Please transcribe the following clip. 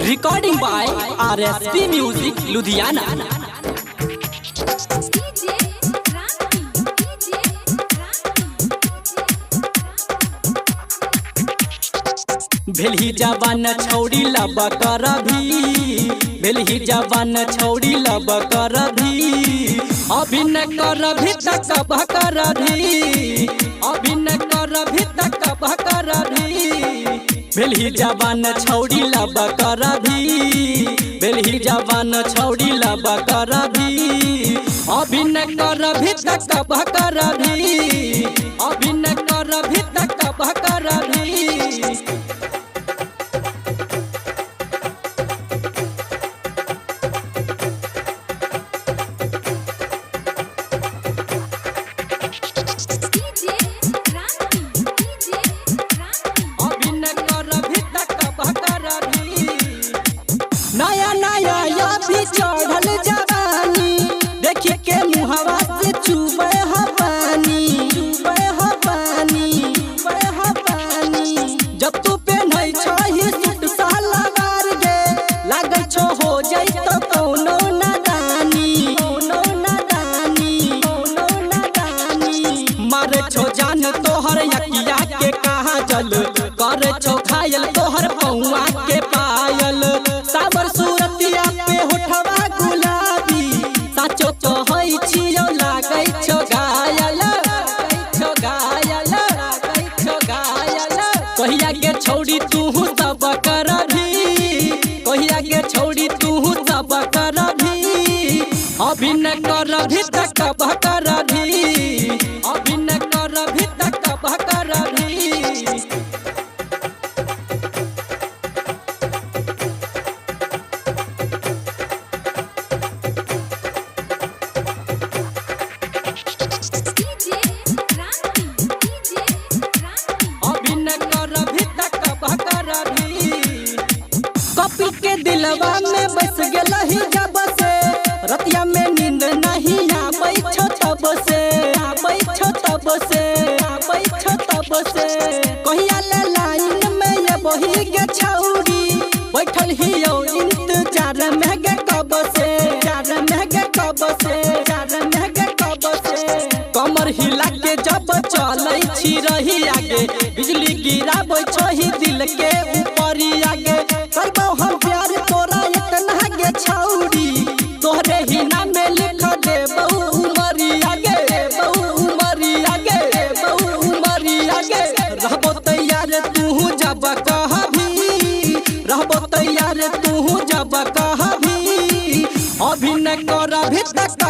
Recording by RSP music Ludhiana. भेलही जवान छौड़ी लब कर भी, भेलही जवान छौड़ी लब कर भी, अभी न कर भी तक कर भी, अभी न कर भी तक कर भी। भेलही जवान छौड़ी लब कर भी, भेलही जवान छौड़ी लब कर भी, अभी न कर भी तक कर भी, अभी न कर भी तक कर भी। नया नया या भी चढ़ल जवानी, देखी के मुहवा से चुबे हवानी, चुबे हवानी, चुबे हवानी। जब तू पहनै छही सूट सलवार गे, लागै छो हो जइतो कोनो नादानी, कोनो नादानी, कोनो नादानी। मारे छो जान तोहर यकिया के कहाँ जल, करे छो घायल तोहर पौआ के पायल। सावर सूरतिया पे होठवा गुलाबी, साचो कहै छियौ लागै छो घायल, छो घायल, छो घायल। कहिया के छौड़ी तू सब कर भी, कहिया के छौड़ी तू सब कर भी, अभी न कर भी तक कर भी, अभी न कर भी तक कर भी। कपिल के दिलवा में बस गेलही जब से, रतिया में नींद नहीं आबै छो तब से, आबै छो तब से, आबै छो तब से। कहिया ले लाइन में ये बही गे छौड़ी, बैठल हियो इंतजार में गे कब से, जार में गे कब से, जार में गे कब से। कमर हिला के जब चलै छी रही आगे, बिजली गिराबै छही दिल के ऊपर आगे। करबौ हम प्यार तोरा इतना गे छौड़ी, तोहरे ही नाम में लिख देबौ उमरिया गे, देबौ उमरिया गे, देबौ उमरिया गे। रहबो तैयार तू जब कहबी, रहबो तैयार तू जब कहबी, अभी न करबी तक